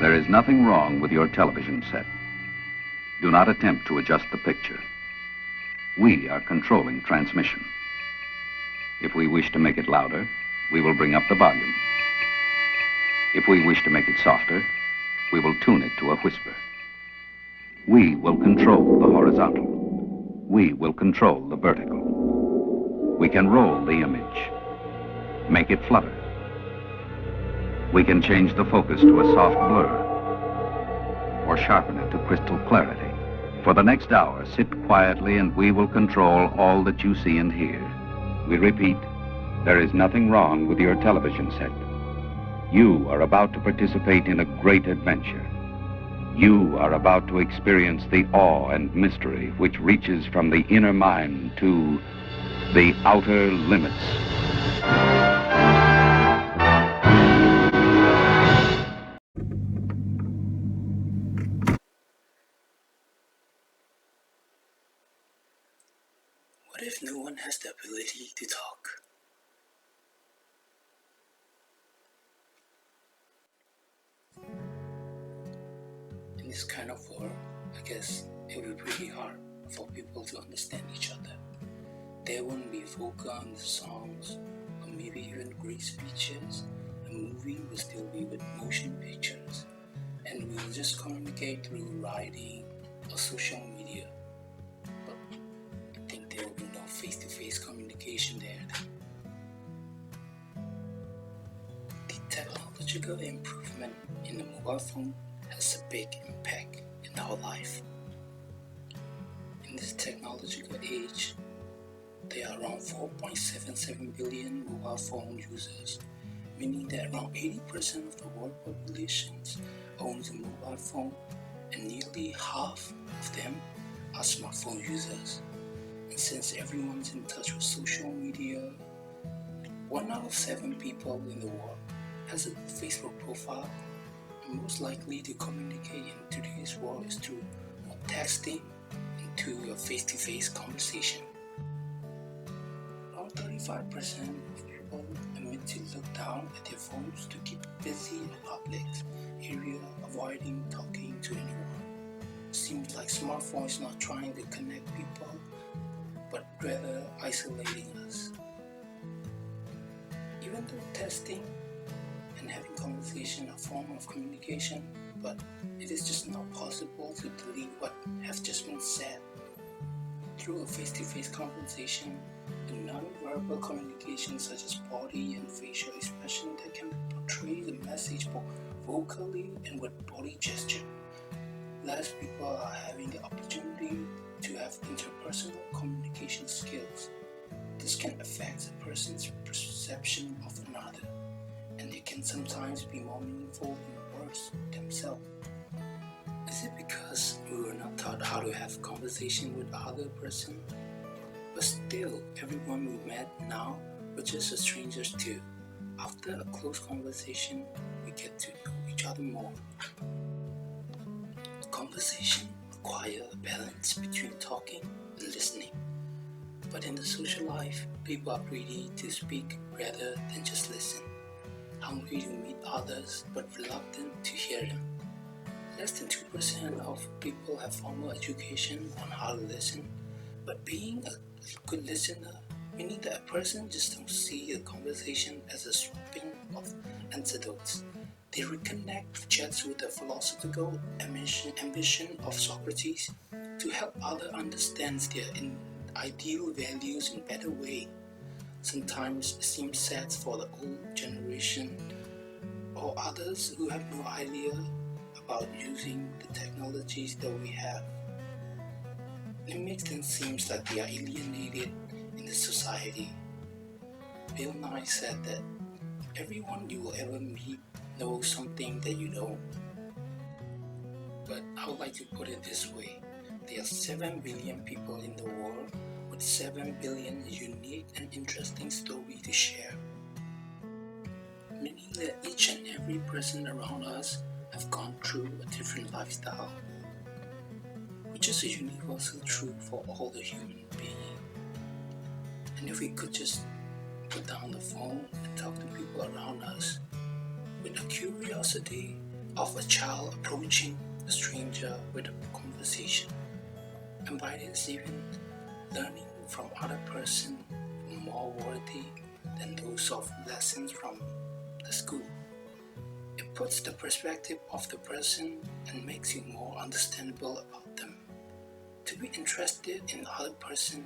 There is nothing wrong with your television set. Do not attempt to adjust the picture. We are controlling transmission. If we wish to make it louder, we will bring up the volume. If we wish to make it softer, we will tune it to a whisper. We will control the horizontal. We will control the vertical. We can roll the image, make it flutter. We can change the focus to a soft blur, or sharpen it to crystal clarity. For the next hour, sit quietly and we will control all that you see and hear. We repeat, there is nothing wrong with your television set. You are about to participate in a great adventure. You are about to experience the awe and mystery which reaches from the inner mind to the outer limits. What if no one has the ability to talk? In this kind of world, I guess it would be pretty hard for people to understand each other. There wouldn't be vocal on the songs, or maybe even great speeches. A movie will still be with motion pictures, and we'll just communicate through writing or social media. But I think there will be no face-to-face communication there. The technological improvement in the mobile phone has a big impact in our life. In this technological age, there are around 4.77 billion mobile phone users, meaning that around 80% of the world population owns a mobile phone, and nearly half of them are smartphone users. And since everyone's in touch with social media, 1 out of 7 people in the world has a Facebook profile, and most likely to communicate in today's world is through texting and through a face-to-face conversation. Around 35% of people admit to look down at their phones to keep busy in public area, avoiding talking to anyone. It seems like smartphones not trying to connect people, but rather isolating us. Even though testing and having conversation are a form of communication, but it is just not possible to delete what has just been said. Through a face-to-face conversation, a non-verbal communication such as body and facial expression that can portray the message both vocally and with body gesture. Less people are having the opportunity to have interpersonal communication skills. This can affect a person's perception of another, and it can sometimes be more meaningful than words themselves. Is it because we were not taught how to have conversation with other person? But still, everyone we met now were just strangers too. After a close conversation, we get to know each other more. Conversation requires a balance between talking and listening. But in the social life, people are ready to speak rather than just listen. Hungry to meet others, but reluctant to hear them. Less than 2% of people have formal education on how to listen, but being a good listener, meaning that a person just don't see a conversation as a swapping of anecdotes. They reconnect chats with the philosophical ambition of Socrates to help others understand their ideal values in a better way. Sometimes it seems sad for the old generation or others who have no idea about using the technologies that we have. It makes them seem like they are alienated in the society. Bill Nye said that everyone you will ever meet knows something that you don't. But I would like to put it this way. There are 7 billion people in the world with 7 billion unique and interesting stories to share. Meaning that each and every person around us have gone through a different lifestyle, which is a universal truth for all the human beings. And if we could just put down the phone and talk to people around us with a curiosity of a child approaching a stranger with a conversation, and by this even learning from other person more worthy than those of lessons from the school. It puts the perspective of the person and makes you more understandable about them. To be interested in other person,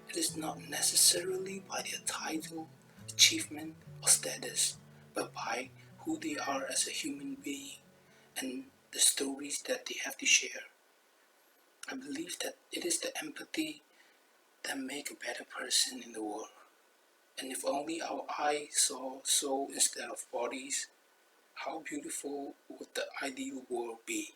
it is not necessarily by their title, achievement, or status, but by who they are as a human being and the stories that they have to share. I believe that it is the empathy that make a better person in the world. And if only our eyes saw soul instead of bodies, how beautiful would the ideal world be?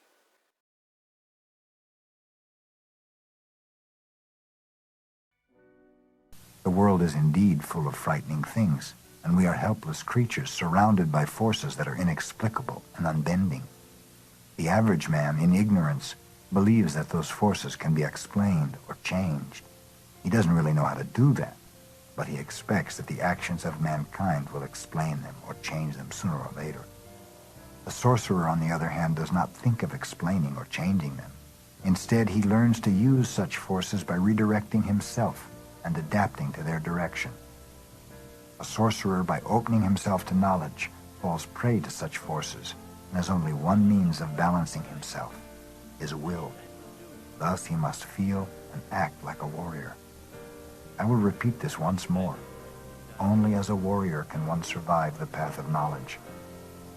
The world is indeed full of frightening things, and we are helpless creatures surrounded by forces that are inexplicable and unbending. The average man, in ignorance, believes that those forces can be explained or changed. He doesn't really know how to do that, but he expects that the actions of mankind will explain them or change them sooner or later. The sorcerer, on the other hand, does not think of explaining or changing them. Instead, he learns to use such forces by redirecting himself and adapting to their direction. A sorcerer, by opening himself to knowledge, falls prey to such forces and has only one means of balancing himself, his will. Thus he must feel and act like a warrior. I will repeat this once more. Only as a warrior can one survive the path of knowledge.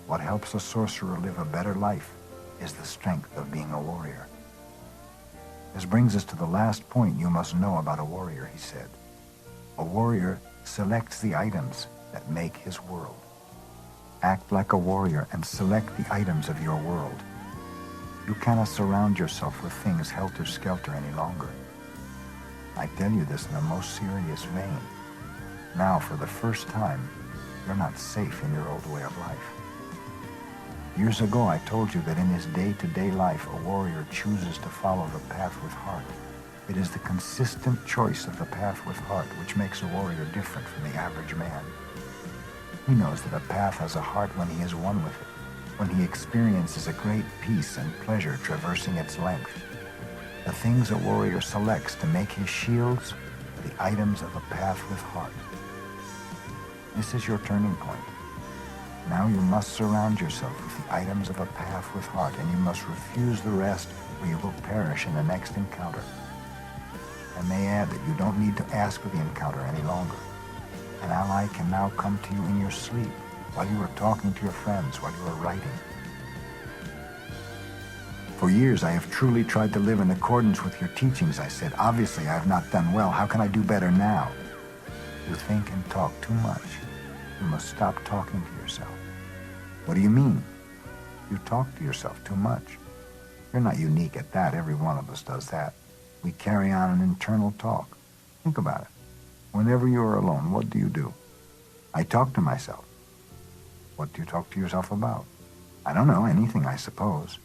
What helps a sorcerer live a better life is the strength of being a warrior. This brings us to the last point you must know about a warrior, he said. A warrior selects the items that make his world. Act like a warrior and select the items of your world. You cannot surround yourself with things helter-skelter any longer. I tell you this in the most serious vein. Now, for the first time, you're not safe in your old way of life. Years ago, I told you that in his day-to-day life, a warrior chooses to follow the path with heart. It is the consistent choice of the path with heart which makes a warrior different from the average man. He knows that a path has a heart when he is one with it, when he experiences a great peace and pleasure traversing its length. The things a warrior selects to make his shields are the items of a path with heart. This is your turning point. Now you must surround yourself with the items of a path with heart, and you must refuse the rest, or you will perish in the next encounter. I may add that you don't need to ask for the encounter any longer. An ally can now come to you in your sleep, while you are talking to your friends, while you are writing. For years I have truly tried to live in accordance with your teachings, I said. Obviously I have not done well. How can I do better now? You think and talk too much. You must stop talking to yourself. What do you mean? You talk to yourself too much. You're not unique at that. Every one of us does that. We carry on an internal talk. Think about it. Whenever you are alone, what do? I talk to myself. What do you talk to yourself about? I don't know, anything, I suppose.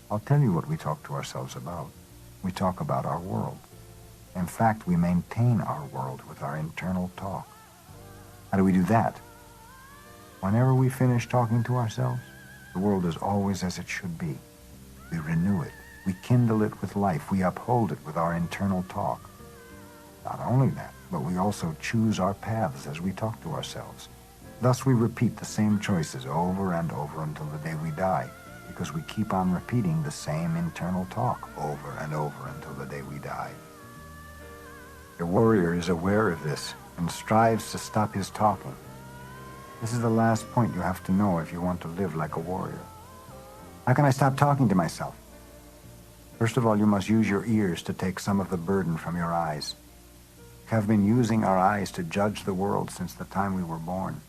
I'll tell you what we talk to ourselves about. We talk about our world. In fact, we maintain our world with our internal talk. How do we do that? Whenever we finish talking to ourselves, the world is always as it should be. We renew it. We kindle it with life. We uphold it with our internal talk. Not only that, but we also choose our paths as we talk to ourselves. Thus we repeat the same choices over and over until the day we die, because we keep on repeating the same internal talk over and over until the day we die. Your warrior is aware of this and strives to stop his talking. This is the last point you have to know if you want to live like a warrior. How can I stop talking to myself? First of all, you must use your ears to take some of the burden from your eyes. We have been using our eyes to judge the world since the time we were born.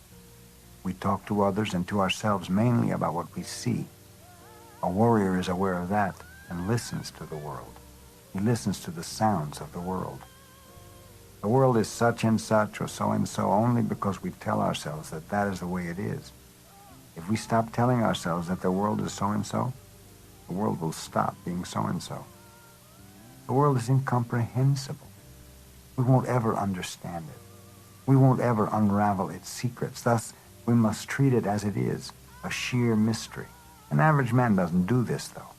We talk to others and to ourselves mainly about what we see. A warrior is aware of that and listens to the world. He listens to the sounds of the world. The world is such and such or so and so only because we tell ourselves that that is the way it is. If we stop telling ourselves that the world is so and so, the world will stop being so and so. The world is incomprehensible. We won't ever understand it. We won't ever unravel its secrets. Thus, we must treat it as it is, a sheer mystery. An average man doesn't do this, though.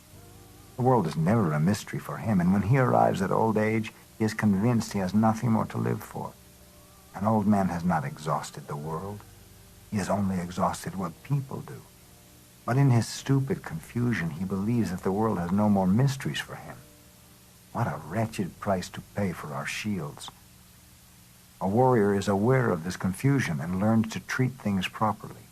The world is never a mystery for him, and when he arrives at old age, he is convinced he has nothing more to live for. An old man has not exhausted the world. He has only exhausted what people do. But in his stupid confusion, he believes that the world has no more mysteries for him. What a wretched price to pay for our shields. A warrior is aware of this confusion and learns to treat things properly.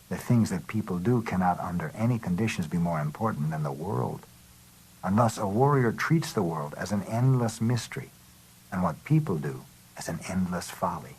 The things that people do cannot under any conditions be more important than the world. And thus a warrior treats the world as an endless mystery, and what people do as an endless folly.